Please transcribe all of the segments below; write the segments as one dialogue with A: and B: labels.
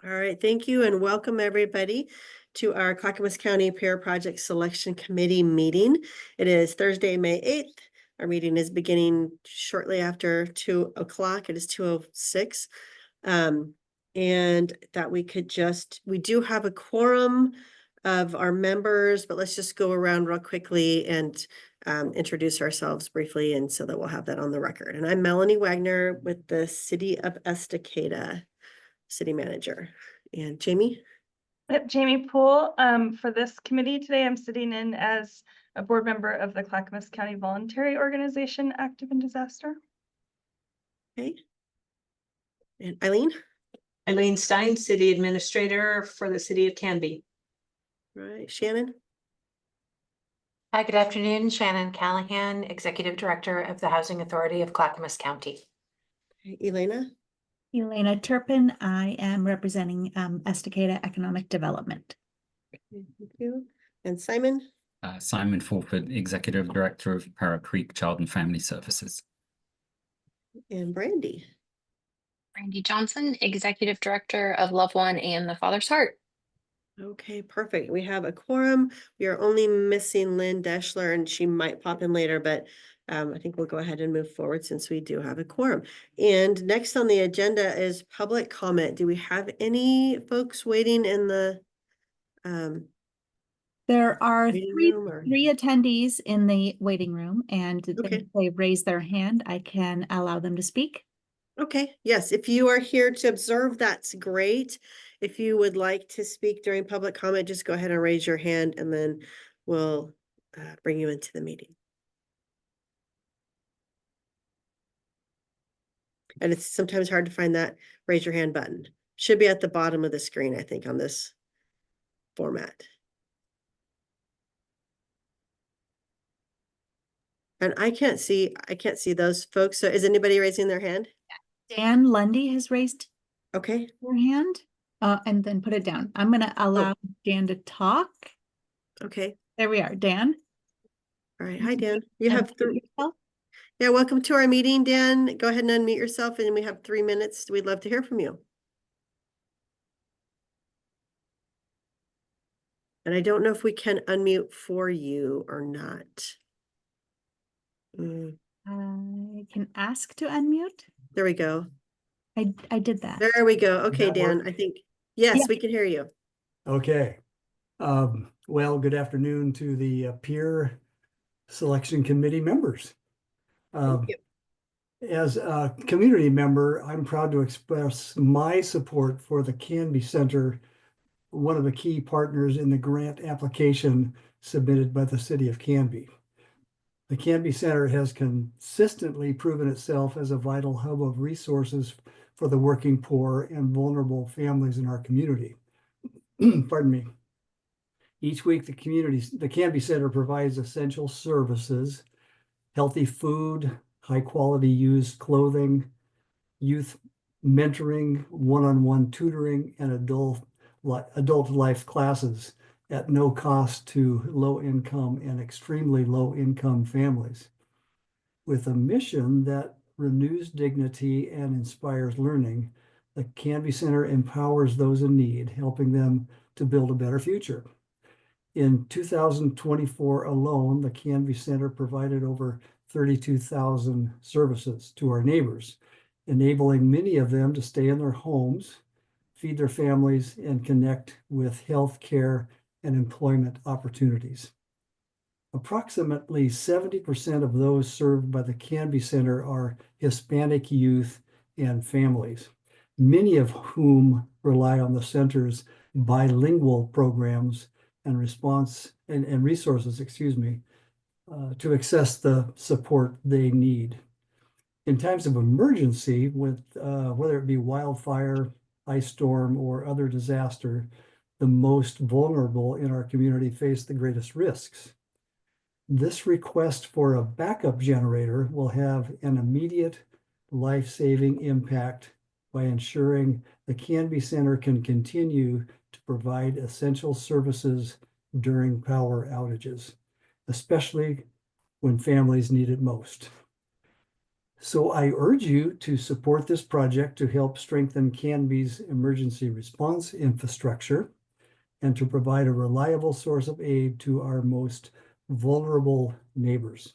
A: All right, thank you and welcome everybody to our Clackamas County PIER Project Selection Committee meeting. It is Thursday, May 8th. Our meeting is beginning shortly after 2 o'clock. It is 2:06. And that we do have a quorum of our members, but let's just go around real quickly and introduce ourselves briefly, and so that we'll have that on the record. And I'm Melanie Wagner with the City of Estacada, City Manager. And Jamie?
B: Yep, Jamie Poole. For this committee today, I'm sitting in as a board member of the Clackamas County Voluntary Organization Active in Disaster.
A: Okay. And Eileen?
C: Eileen Stein, City Administrator for the City of Canby.
A: Right, Shannon?
D: Hi, good afternoon. Shannon Callahan, Executive Director of the Housing Authority of Clackamas County.
A: Okay, Elena?
E: Elena Turpin. I am representing Estacada Economic Development.
A: Okay, thank you. And Simon?
F: Simon Fulford, Executive Director of Parrot Creek Child and Family Services.
A: And Brandy?
G: Brandy Johnson, Executive Director of Love One and the Father's Heart.
A: Okay, perfect. We have a quorum. We are only missing Lynn Deschler, and she might pop in later, but I think we'll go ahead and move forward since we do have a quorum. And next on the agenda is public comment. Do we have any folks waiting in the
E: There are
A: waiting
E: three
A: room or?
E: attendees in the waiting room, and
A: Okay.
E: if they raise their hand, I can allow them to speak.
A: Okay, yes, if you are here to observe, that's great. If you would like to speak during public comment, just go ahead and raise your hand and then we'll bring you into the meeting. And it's sometimes hard to find that raise your hand button. Should be at the bottom of the screen, I think, on this format. And I can't see those folks. So is anybody raising their hand?
E: Dan Lundy has raised
A: Okay,
E: their hand, and then put it down. I'm gonna allow Dan to talk.
A: okay.
E: There we are, Dan.
A: All right, hi, Dan. You
E: And
A: have
E: unmute yourself.
A: Yeah, welcome to our meeting, Dan. Go ahead and unmute yourself, and we have 3 minutes. We'd love to hear from you. And I don't know if we can unmute for you or not.
E: I can ask to unmute.
A: There we go.
E: I did that.
A: There we go. Okay,
H: that
A: Dan,
H: work?
A: I think, yes,
E: Yeah.
A: we can hear you.
H: Okay. Well, good afternoon to the PIER Selection Committee members.
A: Thank you.
H: As a community member, I'm proud to express my support for the Canby Center, one of the key partners in the grant application submitted by the City of Canby. The Canby Center has consistently proven itself as a vital hub of resources for the working poor and vulnerable families in our community. Pardon me. Each week, the Canby Center provides essential services, healthy food, high-quality used clothing, youth mentoring, one-on-one tutoring, and adult life classes at no cost to low-income and extremely low-income families. With a mission that renews dignity and inspires learning, the Canby Center empowers those in need, helping them to build a better future. In 2024 alone, the Canby Center provided over 32,000 services to our neighbors, enabling many of them to stay in their homes, feed their families, and connect with health care and employment opportunities. Approximately 70% of those served by the Canby Center are Hispanic youth and families, many of whom rely on the center's bilingual programs and resources, to access the support they need. In times of emergency, with whether it be wildfire, ice storm, or other disaster, the most vulnerable in our community face the greatest risks. This request for a backup generator will have an immediate life-saving impact by ensuring the Canby Center can continue to provide essential services during power outages, especially when families need it most. So I urge you to support this project to help strengthen Canby's emergency response infrastructure and to provide a reliable source of aid to our most vulnerable neighbors.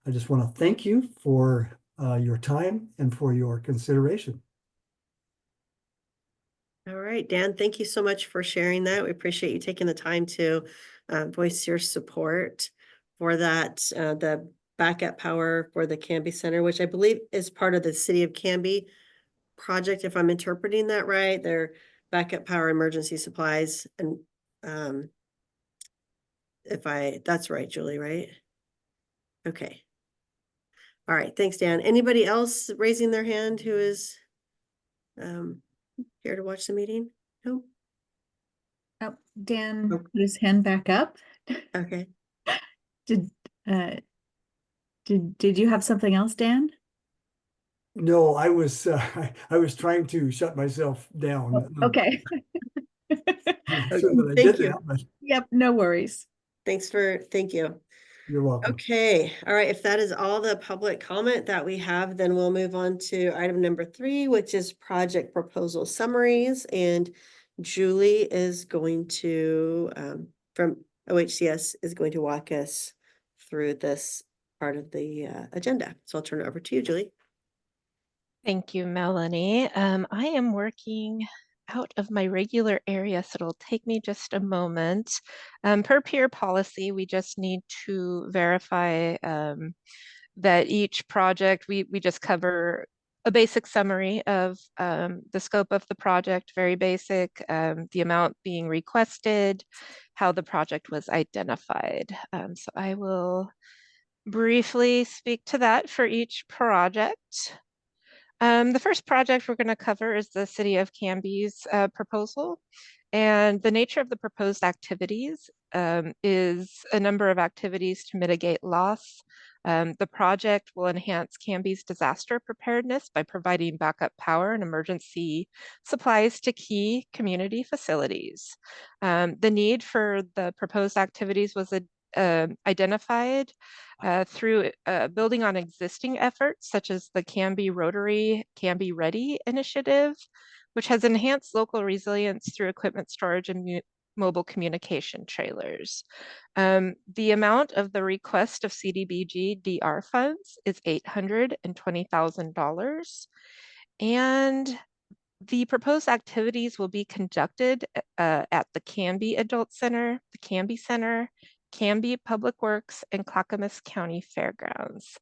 H: I just want to thank you for your time and for your consideration.
A: All right, Dan, thank you so much for sharing that. We appreciate you taking the time to voice your support for that, the backup power for the Canby Center, which I believe is part of the City of Canby project, if I'm interpreting that right. Their backup power emergency supplies. And that's right, Julie, right? Okay. All right, thanks, Dan. Anybody else raising their hand who is here to watch the meeting? No?
E: Oh, Dan
H: Nope.
E: put his hand back up.
A: Okay.
E: Did uh did you have something else, Dan?
H: No, I was I was trying to shut myself down.
E: Okay.
H: Not sure that I
A: Thank
H: did
A: you.
H: that, but
E: Yep, no worries.
A: Thank you.
H: you're welcome.
A: Okay, all right, if that is all the public comment that we have, then we'll move on to item number 3, which is project proposal summaries. And Julie is going to, from OHCS, is going to walk us through this part of the agenda. So I'll turn it over to you, Julie.
I: Thank you, Melanie. I am working out of my regular area, so it'll take me just a moment. Per PIER policy, we just need to verify that each project, we just cover a basic summary of the scope of the project, very basic, the amount being requested, how the project was identified. So I will briefly speak to that for each project. The first project we're going to cover is the City of Canby's proposal. And the nature of the proposed activities is a number of activities to mitigate loss. The project will enhance Canby's disaster preparedness by providing backup power and emergency supplies to key community facilities. The need for the proposed activities was identified through building on existing efforts such as the Canby Rotary Canby Ready initiative, which has enhanced local resilience through equipment storage and mobile communication trailers. The amount of the request of CDBG DR funds is $820,000. And the proposed activities will be conducted at the Canby Adult Center, the Canby Center, Canby Public Works, and Clackamas County Fairgrounds.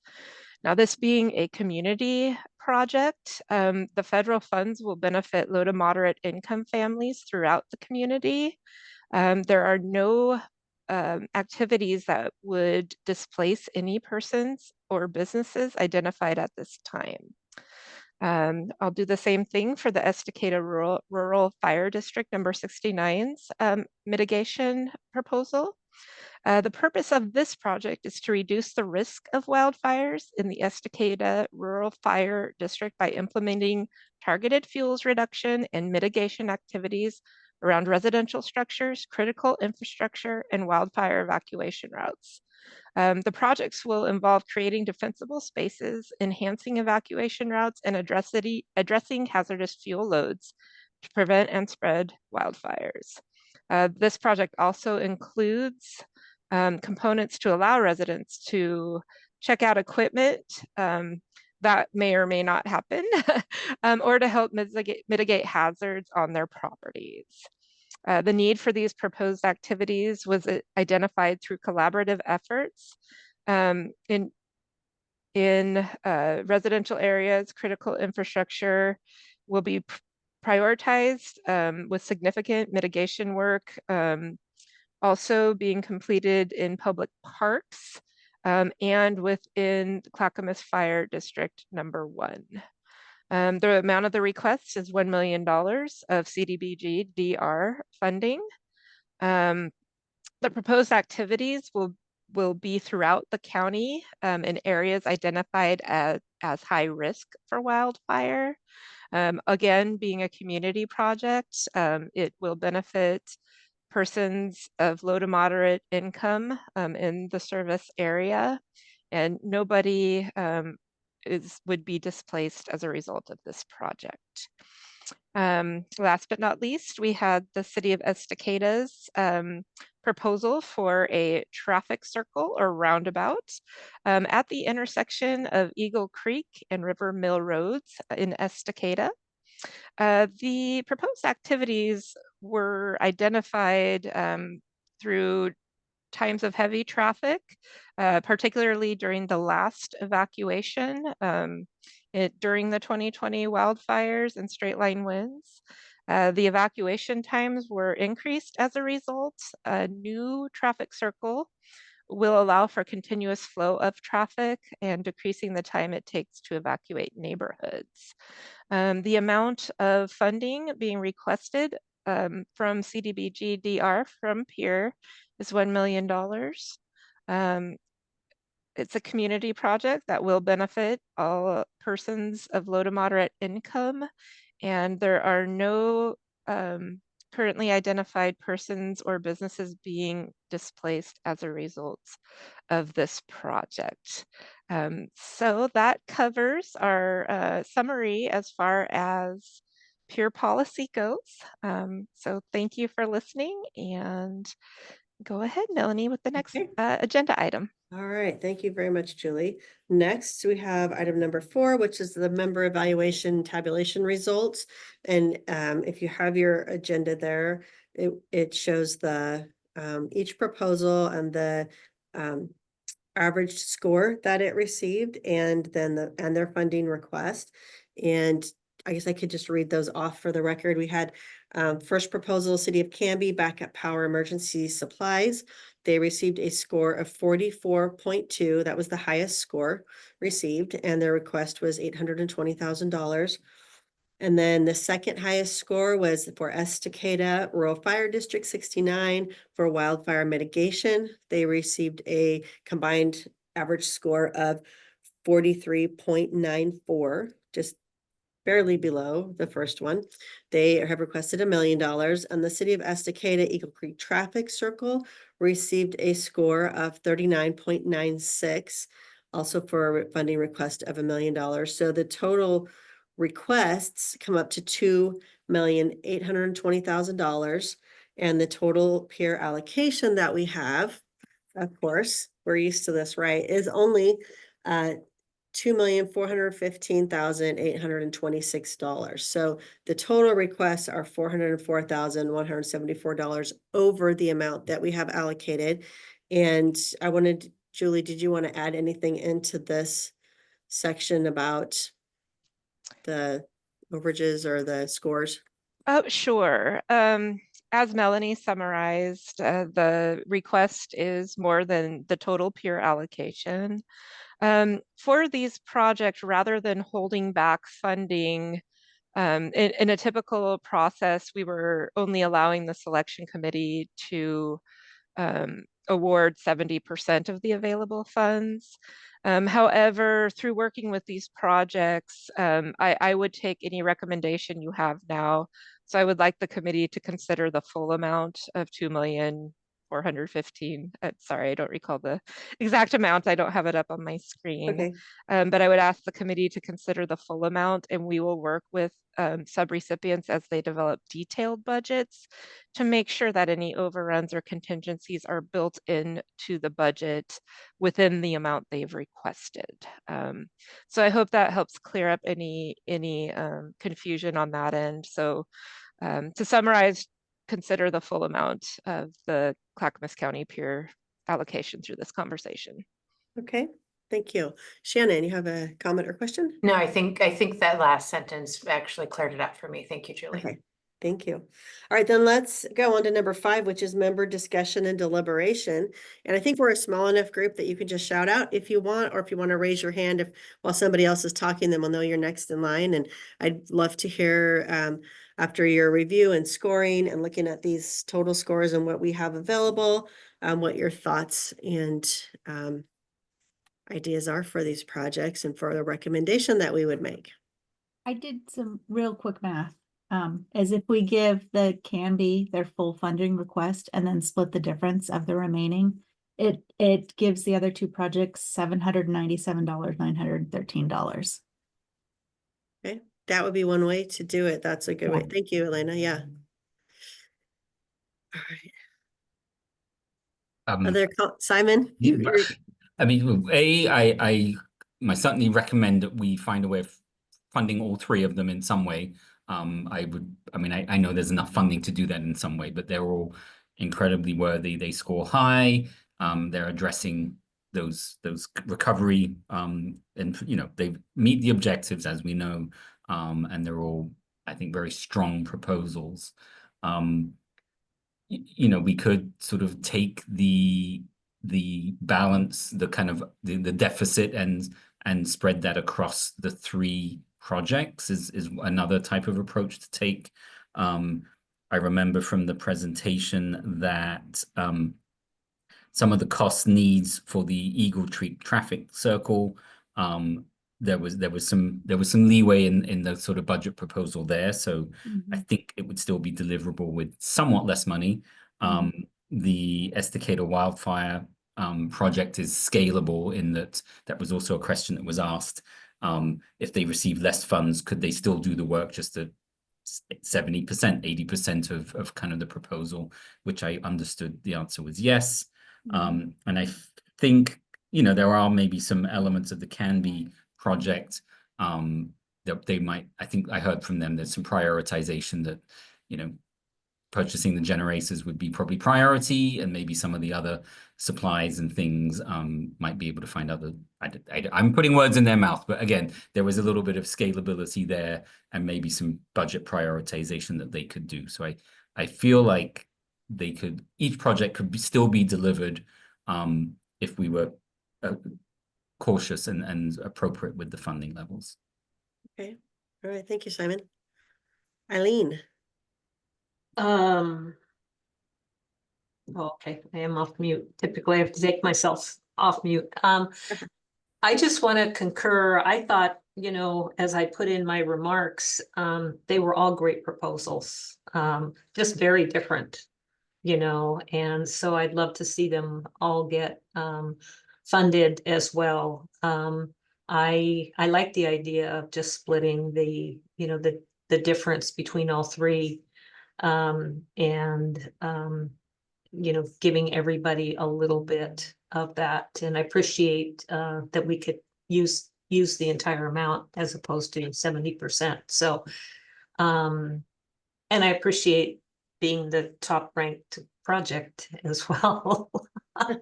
I: Now, this being a community project, the federal funds will benefit low to moderate income families throughout the community. There are no activities that would displace any persons or businesses identified at this time. I'll do the same thing for the Estacada Rural Fire District number 69's mitigation proposal. The purpose of this project is to reduce the risk of wildfires in the Estacada Rural Fire District by implementing targeted fuels reduction and mitigation activities around residential structures, critical infrastructure, and wildfire evacuation routes. The projects will involve creating defensible spaces, enhancing evacuation routes, and addressing hazardous fuel loads to prevent and spread wildfires. This project also includes components to allow residents to check out equipment that may or may not happen, or to help mitigate hazards on their properties. The need for these proposed activities was identified through collaborative efforts in residential areas. Critical infrastructure will be prioritized with significant mitigation work also being completed in public parks and within Clackamas Fire District number 1. The amount of the request is $1 million of CDBG DR funding. The proposed activities will be throughout the county in areas identified as high risk for wildfire. Again, being a community project, it will benefit persons of low to moderate income in the service area, and nobody would be displaced as a result of this project. Last but not least, we had the City of Estacada's proposal for a traffic circle or roundabout at the intersection of Eagle Creek and River Mill Roads in Estacada. The proposed activities were identified through times of heavy traffic, particularly during the last evacuation during the 2020 wildfires and straight line winds. The evacuation times were increased as a result. A new traffic circle will allow for continuous flow of traffic and decreasing the time it takes to evacuate neighborhoods. The amount of funding being requested from CDBG-DR from PIER is $1 million. It's a community project that will benefit all persons of low to moderate income, and there are no currently identified persons or businesses being displaced as a result of this project. So that covers our summary as far as PIER policy goes. So thank you for listening, and go ahead, Melanie, with the next
A: Okay.
I: agenda item.
A: All right, thank you very much, Julie. Next, we have item number 4, which is the member evaluation tabulation results. And if you have your agenda there, it shows the each proposal and the average score that it received, and then their funding request. And I guess I could just read those off for the record. We had first proposal, City of Canby, backup power emergency supplies. They received a score of 44.2. That was the highest score received, and their request was $820,000. And then the second highest score was for Estacada Rural Fire District 69 for wildfire mitigation. They received a combined average score of 43.94, just barely below the first one. They have requested $1 million, and the City of Estacada Eagle Creek Traffic Circle received a score of 39.96, also for a funding request of $1 million. So the total requests come up to $2,820,000, and the total PIER allocation that we have, of course, we're used to this, right, is only $2,415,826. So the total requests are $404,174 over the amount that we have allocated. And I wanted, Julie, did you want to add anything into this section about the overages or the scores?
I: Oh, sure. As Melanie summarized, the request is more than the total PIER allocation. For these projects, rather than holding back funding, in a typical process, we were only allowing the selection committee to award 70% of the available funds. However, through working with these projects, I would take any recommendation you have now. So I would like the committee to consider the full amount of $2,415,000. Sorry, I don't recall the exact amount. I don't have it up on my screen.
A: Okay.
I: But I would ask the committee to consider the full amount, and we will work with subrecipients as they develop detailed budgets to make sure that any overruns or contingencies are built into the budget within the amount they've requested. So I hope that helps clear up any confusion on that end. So to summarize, consider the full amount of the Clackamas County PIER allocation through this conversation.
A: Okay, thank you. Shannon, you have a comment or question?
D: No, I think that last sentence actually cleared it up for me. Thank you, Julie.
A: Okay, thank you. All right, then let's go on to number 5, which is member discussion and deliberation. And I think we're a small enough group that you can just shout out if you want, or if you want to raise your hand while somebody else is talking, then we'll know you're next in line. And I'd love to hear after your review and scoring and looking at these total scores and what we have available, what your thoughts and ideas are for these projects and for the recommendation that we would make.
E: I did some real quick math. As if we give the Canby their full funding request and then split the difference of the remaining, It gives the other two projects $797, $913.
A: Okay, that would be one way to do it. That's a good way.
E: Yeah.
A: Thank you, Elena. Yeah. All right. Simon?
F: Yeah,
A: You're-
F: I mean, I certainly recommend that we find a way of funding all three of them in some way. I mean, I know there's enough funding to do that in some way, but they're all incredibly worthy. They score high. They're addressing those recovery, and you know, they meet the objectives, as we know, and they're all, I think, very strong proposals. You know, we could sort of take the balance, the kind of the deficit, and spread that across the three projects is another type of approach to take. I remember from the presentation that some of the cost needs for the Eagle Street traffic circle, there was some leeway in the sort of budget proposal there. So I think it would still be deliverable with somewhat less money. The Estacada wildfire project is scalable in that was also a question that was asked. If they receive less funds, could they still do the work just at 70%, 80% of kind of the proposal, which I understood the answer was yes. And I think, you know, there are maybe some elements of the Canby project that they might, I think I heard from them, there's some prioritization that, you know, purchasing the generators would be probably priority, and maybe some of the other supplies and things might be able to find other, I'm putting words in their mouth, but again, there was a little bit of scalability there and maybe some budget prioritization that they could do. So I feel like they could, each project could still be delivered if we were cautious and appropriate with the funding levels.
A: Okay. All right. Thank you, Simon. Eileen.
C: Okay, I am off mute. Typically, I have to take myself off mute. I just want to concur. I thought, you know, as I put in my remarks, they were all great proposals, just very different, you know, and so I'd love to see them all get funded as well. I like the idea of just splitting the, you know, the difference between all three, and you know, giving everybody a little bit of that. And I appreciate that we could use the entire amount as opposed to 70%. So, and I appreciate being the top ranked project as well. I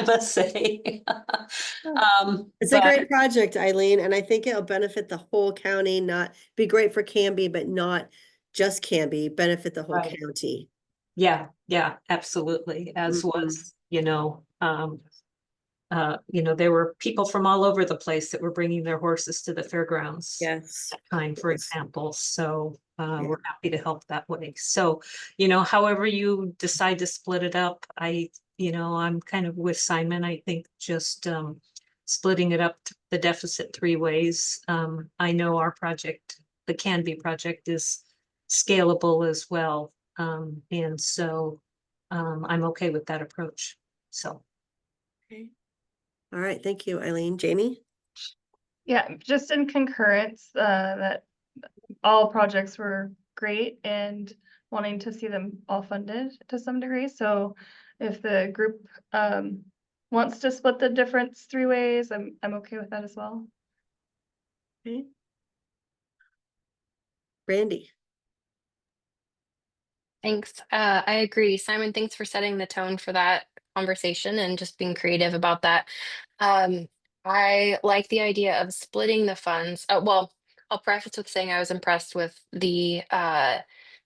C: must say.
A: It's a great project, Eileen, and I think it'll benefit the whole county, not be great for Canby, but not just Canby, benefit the whole
C: Right.
A: county.
C: Yeah, absolutely. As was, you know, there were people from all over the place that were bringing their horses to the fairgrounds.
A: Yes.
C: For example. So we're happy to help that way. So, you know, however you decide to split it up, I'm kind of with Simon. I think just splitting it up, the deficit three ways. I know our project, the Canby project, is scalable as well. And so I'm okay with that approach. So.
A: Okay. All right. Thank you, Eileen. Jamie?
B: Yeah, just in concurrence, that all projects were great and wanting to see them all funded to some degree. So if the group wants to split the difference three ways, I'm okay with that as well.
A: Okay. Brandy?
G: Thanks. I agree. Simon, thanks for setting the tone for that conversation and just being creative about that. I like the idea of splitting the funds. Well, I'll preface with saying I was impressed with the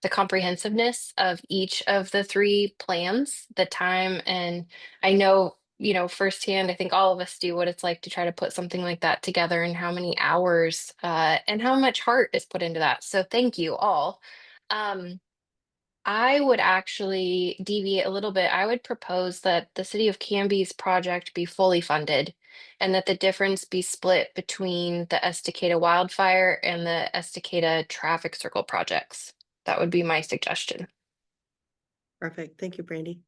G: comprehensiveness of each of the three plans, the time, and I know, you know, firsthand, I think all of us do what it's like to try to put something like that together and how many hours and how much heart is put into that. So thank you all. I would actually deviate a little bit. I would propose that the city of Canby's project be fully funded and that the difference be split between the Estacada wildfire and the Estacada traffic circle projects. That would be my suggestion.
A: Perfect. Thank you, Brandy.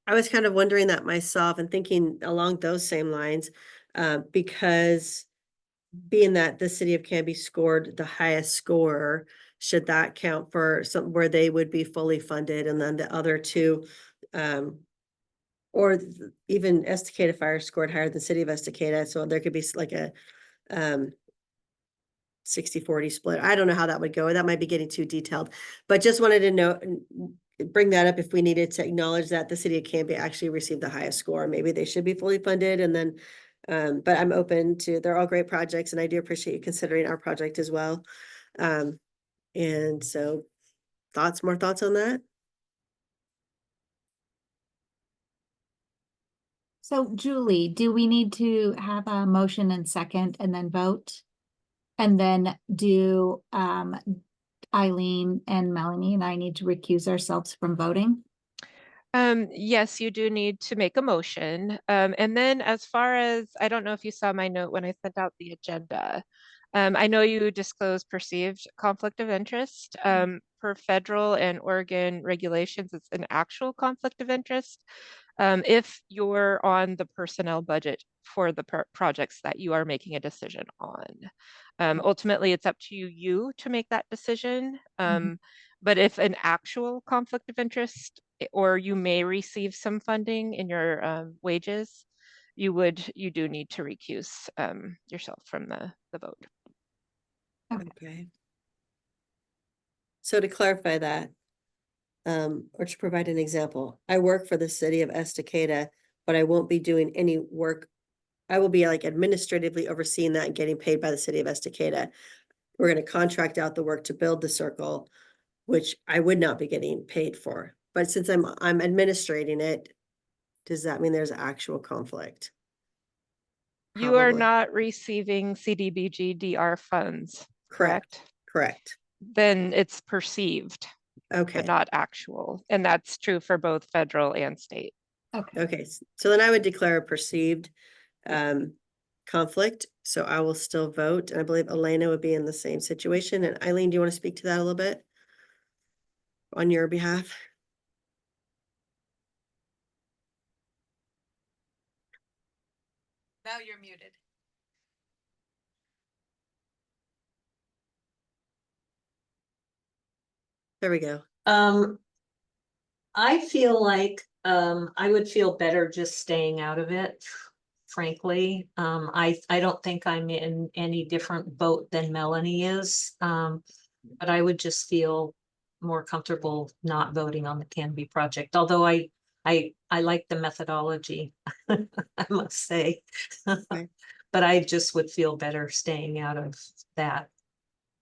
A: I was kind of wondering that myself and thinking along those same lines, because being that the city of Canby scored the highest score, should that count for some where they would be fully funded, and then the other two, or even Estacada Fire scored higher than City of Estacada, so there could be like a 60-40 split. I don't know how that would go. That might be getting too detailed, but just wanted to know, bring that up if we needed to acknowledge that the city of Canby actually received the highest score. Maybe they should be fully funded, and then, but I'm open to, they're all great projects, and I do appreciate you considering our project as well. And so more thoughts on that?
E: So Julie, do we need to have a motion and second and then vote? And then do Eileen and Melanie and I need to recuse ourselves from voting?
I: Yes, you do need to make a motion. And then as far as, I don't know if you saw my note when I sent out the agenda. I know you disclosed perceived conflict of interest. Per federal and Oregon regulations, it's an actual conflict of interest. If you're on the personnel budget for the projects that you are making a decision on. Ultimately, it's up to you to make that decision. But if an actual conflict of interest, or you may receive some funding in your wages, you do need to recuse yourself from the vote.
A: Okay. So to clarify that, or to provide an example, I work for the city of Estacada, but I won't be doing any work. I will be like administratively overseeing that and getting paid by the city of Estacada. We're going to contract out the work to build the circle, which I would not be getting paid for. But since I'm administrating it, does that mean there's actual conflict?
I: You are
A: Probably.
I: not receiving CDBG DR funds, correct?
A: Correct.
I: Then it's perceived,
A: Okay.
I: but not actual. And that's true for both federal and state.
A: Okay. So then I would declare a perceived conflict. So I will still vote. And I believe Elena would be in the same situation. And Eileen, do you want to speak to that a little bit on your behalf?
D: Now you're muted.
A: There we go.
C: I feel like I would feel better just staying out of it, frankly. I don't think I'm in any different boat than Melanie is. But I would just feel more comfortable not voting on the Canby project, although I like the methodology, I must say.
A: Okay.
C: But I just would feel better staying out of that.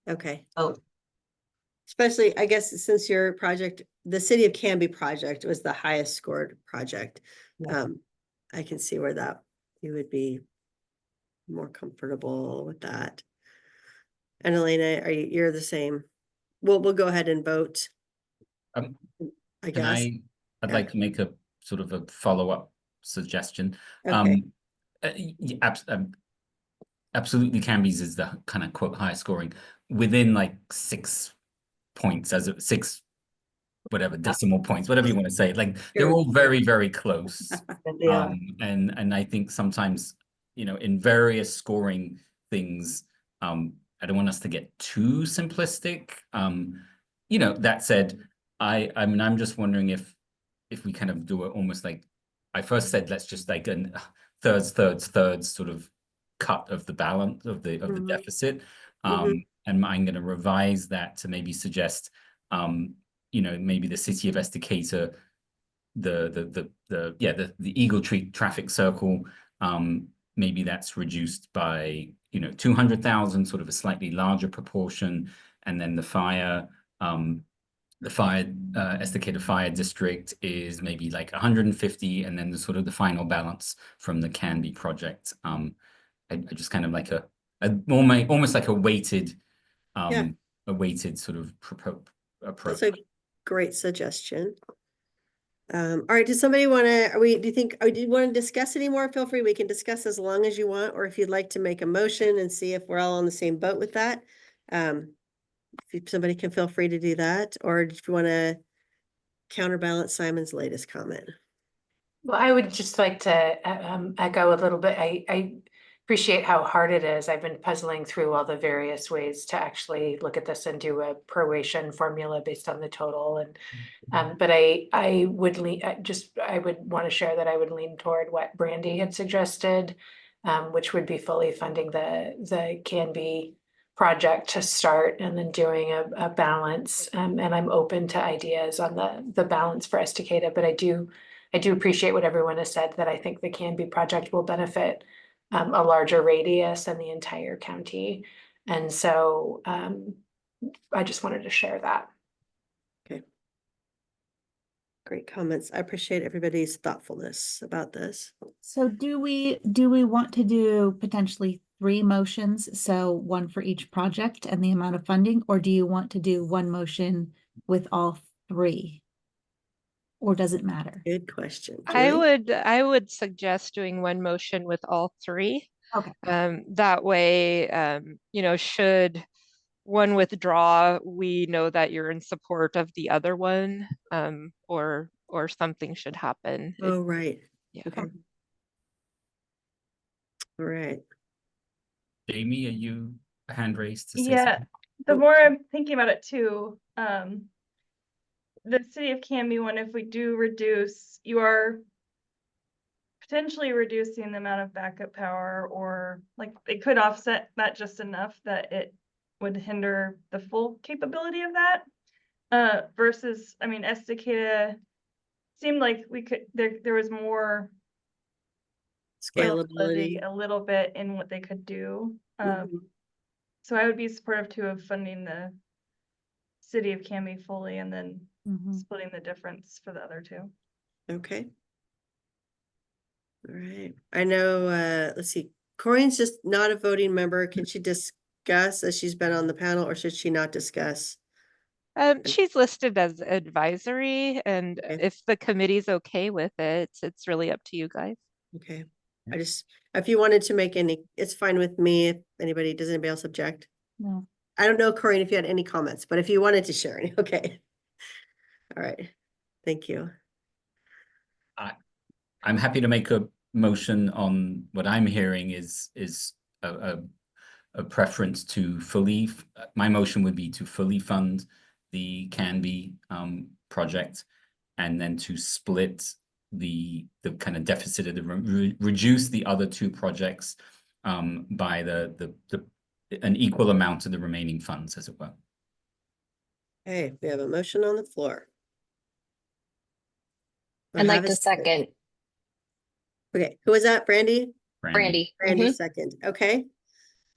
A: Okay.
C: Oh,
A: Especially, I guess, since your project, the city of Canby project was the highest scored project.
C: Yeah.
A: I can see where that you would be more comfortable with that. And Elena, you're the same? We'll go ahead and vote.
F: Um,
A: I
F: Can
A: guess.
F: I'd
A: Yeah.
F: like to make a sort of a follow-up suggestion.
A: Okay.
F: Absolutely, Canby's is the kind of quote highest scoring within like 6 points, as of 6 whatever decimal points, whatever you want to say. Like they're all very, very close.
C: they are.
F: And I think sometimes, in various scoring things, I don't want us to get too simplistic. That said, I mean, I'm just wondering if we kind of do it almost like I first said, let's just like a thirds sort of cut of the balance of the deficit. And I'm going to revise that to maybe suggest, maybe the city of Estacada, the Eagle Tree traffic circle, maybe that's reduced by 200,000, sort of a slightly larger proportion, and then the Estacada Fire District is maybe like 150, and then the sort of the final balance from the Canby project. I just kind of like almost like a weighted sort of approach.
A: That's a great suggestion. All right, does somebody want to, do you want to discuss anymore? Feel free, we can discuss as long as you want, or if you'd like to make a motion and see if we're all on the same boat with that. If somebody can feel free to do that, or if you want to counterbalance Simon's latest comment.
D: Well, I would just like to echo a little bit. I appreciate how hard it is. I've been puzzling through all the various ways to actually look at this and do a proration formula based on the total. And but I would I would want to share that I would lean toward what Brandy had suggested, which would be fully funding the Canby project to start and then doing a balance. And I'm open to ideas on the balance for Estacada, but I do appreciate what everyone has said, that I think the Canby project will benefit a larger radius and the entire county. And so I just wanted to share that.
A: Great comments. I appreciate everybody's thoughtfulness about this.
E: So do we want to do potentially 3 motions? So one for each project and the amount of funding, or do you want to do one motion with all 3? Or does it matter?
A: Good question.
I: I
A: Julie?
I: would suggest doing one motion with all 3.
E: Okay.
I: That way, you know, should one withdraw, we know that you're in support of the other one, or something should happen.
A: Oh, right.
I: Yeah.
A: Okay. All right.
F: Jamie, are you hand raised to say
B: Yeah,
F: something?
B: the more I'm thinking about it too, the city of Canby one, if we do reduce, you are potentially reducing the amount of backup power, or like it could offset that just enough that it would hinder the full capability of that. Versus, I mean, Estacada seemed like we could, there was more
A: Scalability.
B: a little bit in what they could do.
A: Mhm.
B: So I would be supportive too of funding the city of Canby fully and then
E: Mhm.
B: splitting the difference for the other 2.
A: Okay. All right. I know, let's see, Corinne's just not a voting member. Can she discuss as she's been on the panel, or should she not discuss?
I: She's listed as advisory, and
A: Okay.
I: if the committee's okay with it, it's really up to you guys.
A: Okay. I just, if you wanted to make any, it's fine with me. If anybody, does anybody else object?
E: No.
A: I don't know, Corinne, if you had any comments, but if you wanted to share any, okay. All right. Thank you.
F: I'm happy to make a motion on what I'm hearing is a preference to fully, my motion would be to fully fund the Canby project, and then to split the kind of deficit of the reduce the other 2 projects by an equal amount of the remaining funds, as it were.
A: Okay, we have a motion on the floor. Do I
G: I'd
A: have
G: like
A: a
G: to second.
A: Okay, who was that? Brandy?
G: Brandy.
A: Brandy
G: Mhm.
A: second. Okay.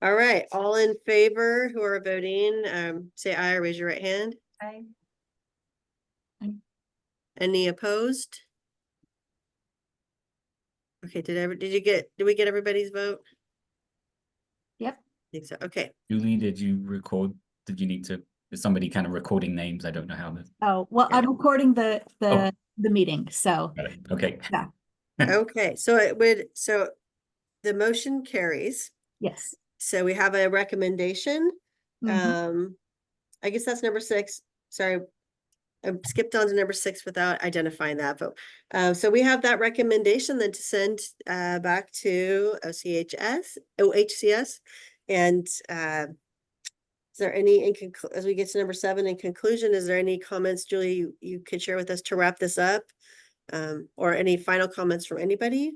A: All right, all in favor who are voting, say aye or raise your right hand.
B: Aye.
A: Any opposed? Okay, did we get everybody's vote?
E: Yep.
A: I think so. Okay.
F: Julie, did you record? Did you need to? Is somebody kind of recording names? I don't know how this.
E: Oh, well,
A: Yeah.
E: I'm recording the
F: Oh.
E: meeting, so
F: Got it. Okay.
E: yeah.
A: Okay, so so the motion carries.
E: Yes.
A: So we have a recommendation.
E: Mhm.
A: I guess that's number 6. Sorry, I skipped on to number 6 without identifying that vote. So we have that recommendation then to send back to OHCS. And is there any, as we get to number 7, in conclusion, is there any comments, Julie, you could share with us to wrap this up? Or any final comments from anybody?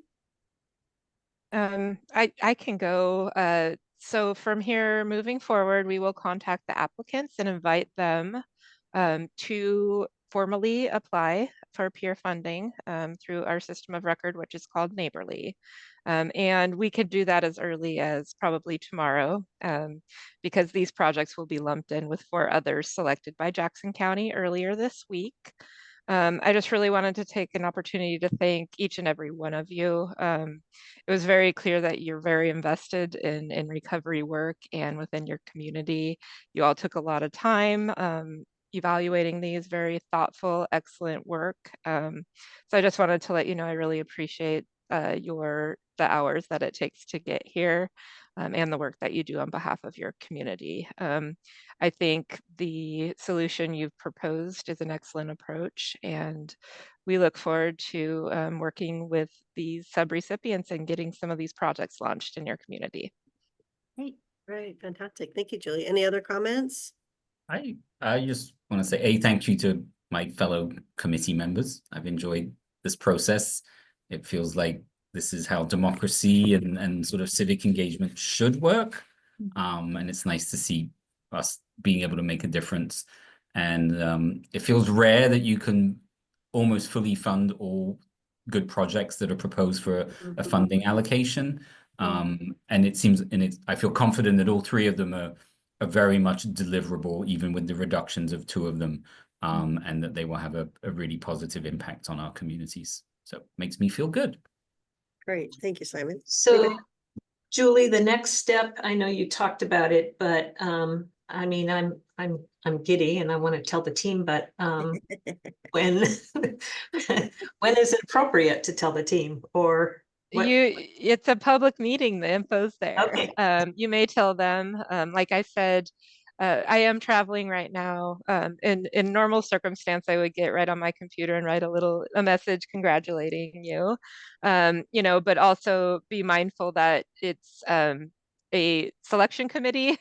I: I can go. So from here moving forward, we will contact the applicants and invite them to formally apply for peer funding through our system of record, which is called Neighborly. And we could do that as early as probably tomorrow, because these projects will be lumped in with 4 others selected by Jackson County earlier this week. I just really wanted to take an opportunity to thank each and every one of you. It was very clear that you're very invested in recovery work and within your community. You all took a lot of time evaluating these, very thoughtful, excellent work. So I just wanted to let you know I really appreciate the hours that it takes to get here, and the work that you do on behalf of your community. I think the solution you've proposed is an excellent approach, and we look forward to working with these subrecipients and getting some of these projects launched in your community.
E: Great.
A: Right, fantastic. Thank you, Julie. Any other comments?
F: I just want to say a thank you to my fellow committee members. I've enjoyed this process. It feels like this is how democracy and sort of civic engagement should work. And it's nice to see us being able to make a difference. And it feels rare that you can almost fully fund all good projects that are proposed for a funding allocation. And it seems, I feel confident that all three of them are very much deliverable, even with the reductions of two of them, and that they will have a really positive impact on our communities. So it makes me feel good.
A: Great. Thank you, Simon.
C: So,
A: Anybody?
C: Julie, the next step, I know you talked about it, but I mean, I'm giddy and I want to tell the team, but when when is it appropriate to tell the team, or what?
I: It's a public meeting, the info's there.
C: Okay.
I: You may tell them, like I said, I am traveling right now. In normal circumstance, I would get right on my computer and write a message congratulating you, but also be mindful that it's a selection committee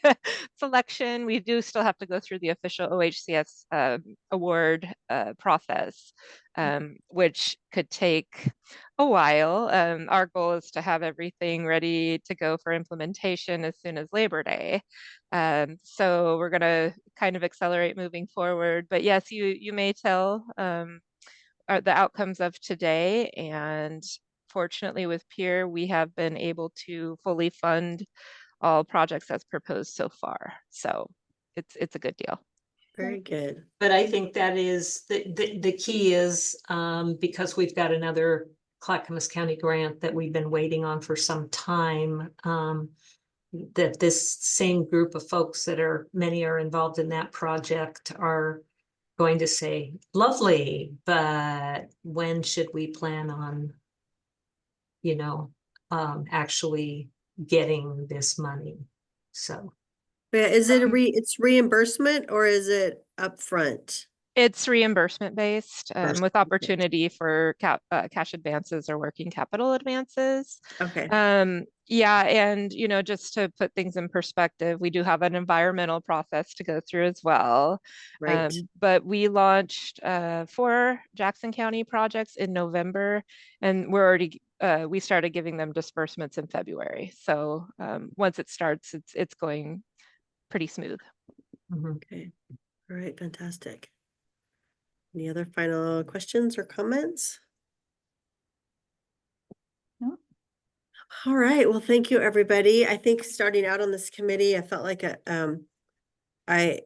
I: selection. We do still have to go through the official OHCS award process, which could take a while. Our goal is to have everything ready to go for implementation as soon as Labor Day. So we're going to kind of accelerate moving forward. But yes, you may tell the outcomes of today. And fortunately with PIER, we have been able to fully fund all projects as proposed so far. So it's a good deal.
A: Very good.
C: But I think that is the key is because we've got another Clackamas County grant that we've been waiting on for some time. That this same group of folks many are involved in that project are going to say, lovely, but when should we plan on, actually getting this money? So.
A: Yeah, is it it's reimbursement or is it upfront?
I: It's reimbursement based with
A: Okay.
I: opportunity for cash advances or working capital advances.
A: Okay.
I: Yeah, and just to put things in perspective, we do have an environmental process to go through as well.
A: Right.
I: But we launched 4 Jackson County projects in November, and we started giving them disbursements in February. So once it starts, it's going pretty smooth.
A: Okay. All right. Fantastic. Any other final questions or comments?
E: No.
A: All right. Well, thank you, everybody. I think starting out on this committee, I felt like I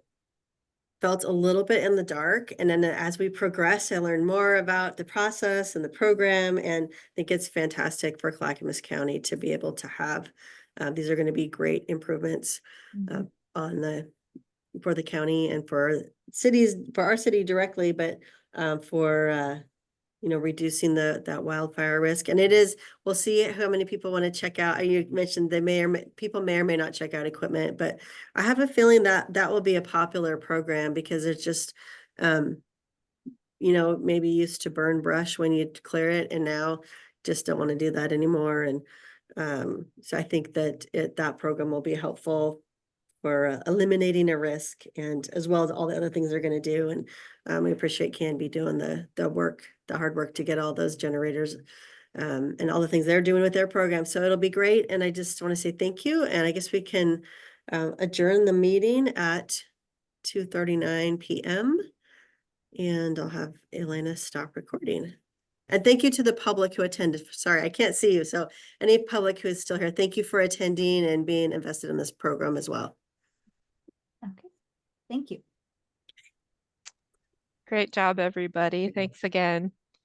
A: felt a little bit in the dark. And then as we progress, I learned more about the process and the program. And I think it's fantastic for Clackamas County to be able to have, these are going to be great improvements for the county and for cities, for our city directly, but for reducing that wildfire risk. And we'll see how many people want to check out. You mentioned people may or may not check out equipment, but I have a feeling that will be a popular program because it's just, maybe used to burn brush when you clear it and now just don't want to do that anymore. And so I think that that program will be helpful for eliminating a risk, and as well as all the other things they're going to do. And we appreciate Canby doing the hard work to get all those generators and all the things they're doing with their program. So it'll be great. And I just want to say thank you. And I guess we can adjourn the meeting at 2:39 p.m. And I'll have Elena stop recording. And thank you to the public who attended. Sorry, I can't see you. So any public who is still here, thank you for attending and being invested in this program as well.
E: Okay. Thank you.
I: Great job, everybody. Thanks again.